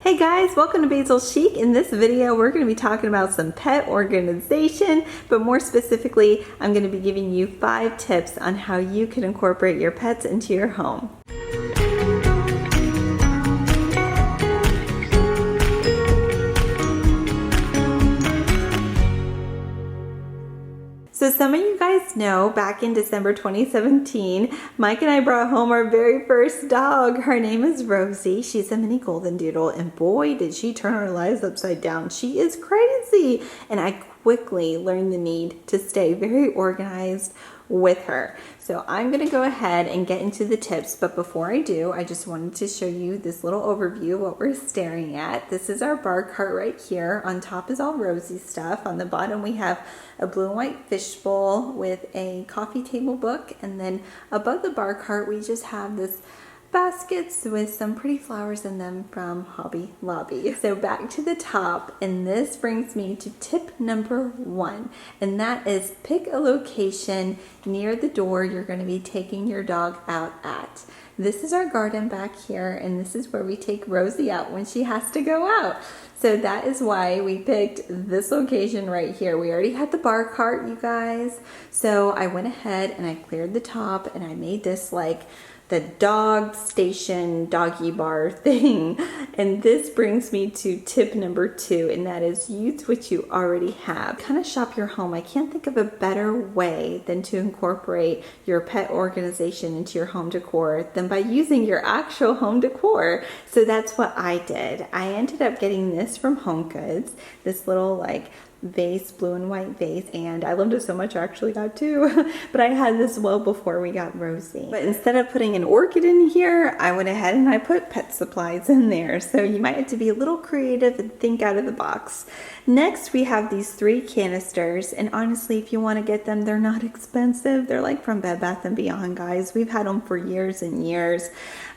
Hey guys, welcome to Basil Chic. In this video, we're going to be talking about some pet organization, but more specifically, I'm going to be giving you 5 tips on how you can incorporate your pets into your home. So some of you guys know, back in December 2017, Mike and I brought home our very first dog. Her name is Rosie. She's a mini golden doodle, and boy, did she turn our lives upside down. She is crazy. And I quickly learned the need to stay very organized with her. So I'm going to go ahead and get into the tips, but before I do, I just wanted to show you this little overview of what we're staring at. This is our bar cart right here. On top is all Rosie stuff. On the bottom we have a blue and white fishbowl with a coffee table book, and then above the bar cart we just have this baskets with some pretty flowers in them from Hobby Lobby. So back to the top, and this brings me to tip number 1, and that is pick a location near the door you're going to be taking your dog out at. This is our garden back here, and this is where we take Rosie out when she has to go out. So that is why we picked this location right here. We already had the bar cart, you guys. So I went ahead and I cleared the top, and I made this like the dog station doggy bar thing. And this brings me to tip number 2, and that is use what you already have. Kind of shop your home. I can't think of a better way than to incorporate your pet organization into your home decor than by using your actual home decor. So that's what I did. I ended up getting this from Home Goods, this little like vase, blue and white vase, and I loved it so much I actually got 2, but I had this well before we got Rosie. But instead of putting an orchid in here, I went ahead and I put pet supplies in there. So you might have to be a little creative and think out of the box. Next, we have these 3 canisters, and honestly, if you want to get them, they're not expensive. They're like from Bed Bath & Beyond, guys. We've had them for years and years.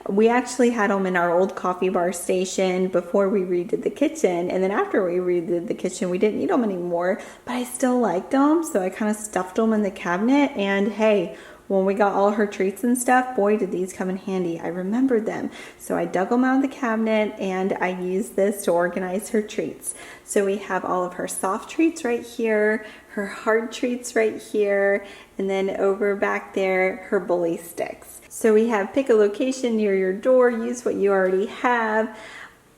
We actually had them in our old coffee bar station before we redid the kitchen, and then after we redid the kitchen, we didn't need them anymore, but I still liked them, so I kind of stuffed them in the cabinet. And hey, when we got all her treats and stuff, boy, did these come in handy. I remembered them. So I dug them out of the cabinet, and I used this to organize her treats. So we have all of her soft treats right here, her hard treats right here, and then over back there, her bully sticks. So we have pick a location near your door, use what you already have.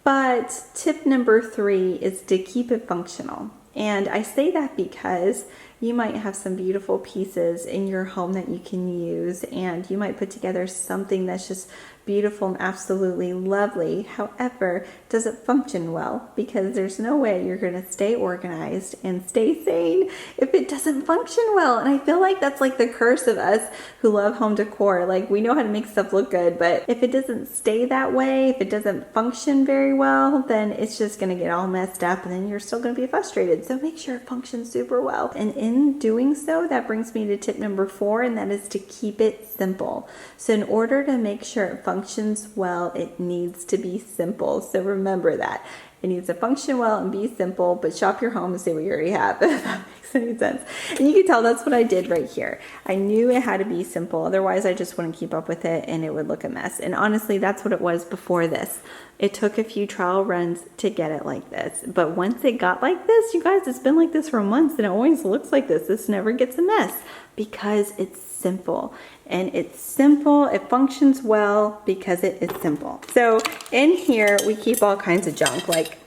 But tip number 3 is to keep it functional. And I say that because you might have some beautiful pieces in your home that you can use, and you might put together something that's just beautiful and absolutely lovely. However, does it function well? Because there's no way you're going to stay organized and stay sane if it doesn't function well. And I feel like that's like the curse of us who love home decor. Like, we know how to make stuff look good, but if it doesn't stay that way, if it doesn't function very well, then it's just going to get all messed up, and then you're still going to be frustrated. So make sure it functions super well. And in doing so, that brings me to tip number 4, and that is to keep it simple. So in order to make sure it functions well, it needs to be simple. So remember that. It needs to function well and be simple, but shop your home and say what you already have, if that makes any sense. And you can tell that's what I did right here. I knew it had to be simple, otherwise I just wouldn't keep up with it and it would look a mess. And honestly, that's what it was before this. It took a few trial runs to get it like this. But once it got like this, you guys, it's been like this for months, and it always looks like this. This never gets a mess because it's simple. And it's simple, it functions well because it is simple. So in here, we keep all kinds of junk. Like,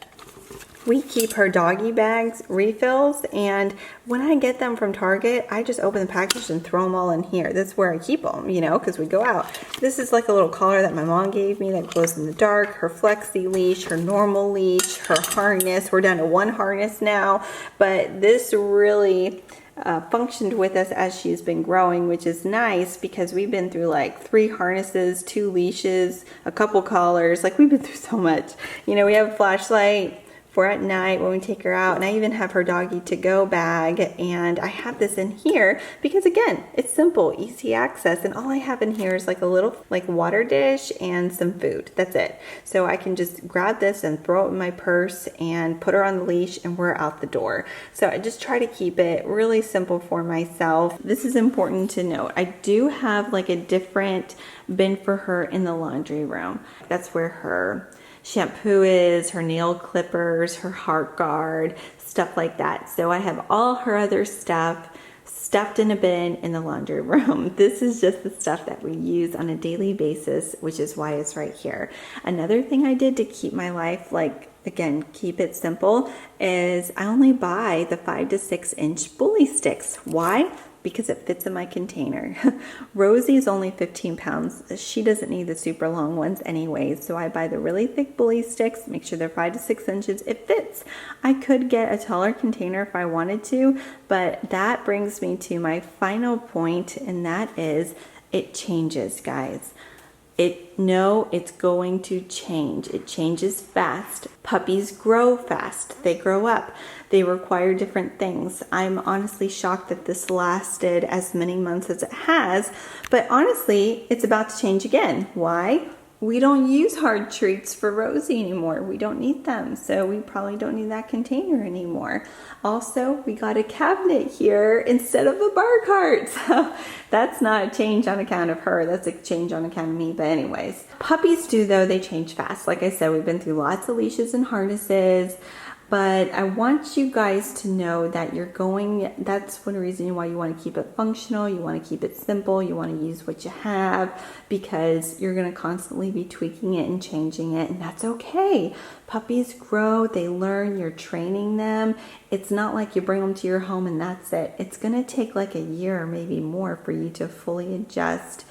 we keep her doggy bags, refills, and when I get them from Target, I just open the package and throw them all in here. That's where I keep them, you know, because we go out. This is like a little collar that my mom gave me that glows in the dark, her flexi leash, her normal leash, her harness. We're down to 1 harness now, but this really functioned with us as she's been growing, which is nice because we've been through like 3 harnesses, 2 leashes, a couple collars. Like, we've been through so much. You know, we have a flashlight for at night when we take her out, and I even have her doggy to-go bag, and I have this in here because, again, it's simple, easy access, and all I have in here is like a little like water dish and some food. That's it. So I can just grab this and throw it in my purse and put her on the leash, and we're out the door. So I just try to keep it really simple for myself. This is important to note. I do have like a different bin for her in the laundry room. That's where her shampoo is, her nail clippers, her heart guard, stuff like that. So I have all her other stuff stuffed in a bin in the laundry room. This is just the stuff that we use on a daily basis, which is why it's right here. Another thing I did to keep my life, like, again, keep it simple, is I only buy the 5 to 6 inch bully sticks. Why? Because it fits in my container. Rosie is only 15 pounds. She doesn't need the super long ones anyways, so I buy the really thick bully sticks, make sure they're 5 to 6 inches. It fits. I could get a taller container if I wanted to, but that brings me to my final point, and that is it changes, guys. It's going to change. It changes fast. Puppies grow fast. They grow up. They require different things. I'm honestly shocked that this lasted as many months as it has, but honestly, it's about to change again. Why? We don't use hard treats for Rosie anymore. We don't need them, so we probably don't need that container anymore. Also, we got a cabinet here instead of a bar cart. So that's not a change on account of her. That's a change on account of me. But anyways, puppies do, though. They change fast. Like I said, we've been through lots of leashes and harnesses. But I want you guys to know that that's one reason why you want to keep it functional, you want to keep it simple, you want to use what you have, because you're going to constantly be tweaking it and changing it, and that's okay. Puppies grow, they learn, you're training them. It's not like you bring them to your home and that's it. It's going to take like a year or maybe more for you to fully adjust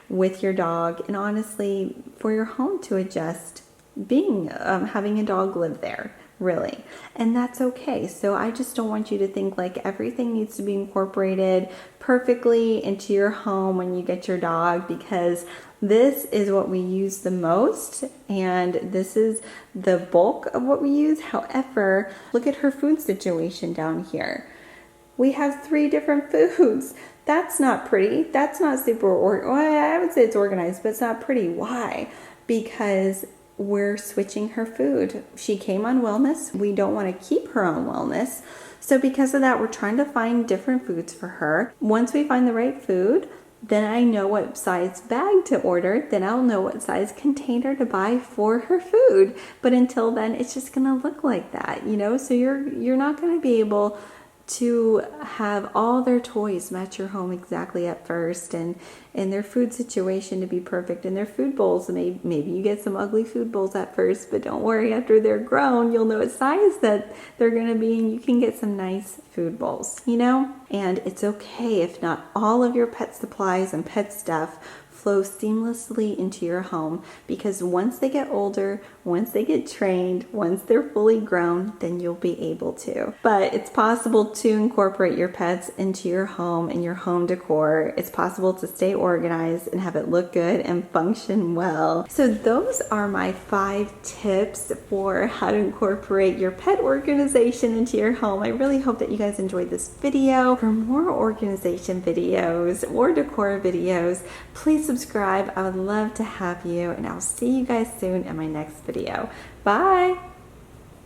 with your dog, and honestly, for your home to adjust having a dog live there. Really. And that's okay. So I just don't want you to think like everything needs to be incorporated perfectly into your home when you get your dog, because this is what we use the most and this is the bulk of what we use. However, look at her food situation down here. We have 3 different foods. That's not pretty. That's not I would say it's organized, but it's not pretty. Why? Because we're switching her food. She came on wellness. We don't want to keep her on wellness. So because of that, we're trying to find different foods for her. Once we find the right food, then I know what size bag to order. Then I'll know what size container to buy for her food. But until then, it's just going to look like that, So you're not going to be able to have all their toys match your home exactly at first, and their food situation to be perfect, and their food bowls. Maybe you get some ugly food bowls at first, but don't worry, after they're grown, you'll know what size that they're going to be, and you can get some nice food bowls, And it's okay if not all of your pet supplies and pet stuff flow seamlessly into your home, because once they get older, once they get trained, once they're fully grown, then you'll be able to. But it's possible to incorporate your pets into your home and your home decor. It's possible to stay organized and have it look good and function well. So those are my 5 tips for how to incorporate your pet organization into your home. I really hope that you guys enjoyed this video. For more organization videos or decor videos, please subscribe. I would love to have you, and I'll see you guys soon in my next video. Bye!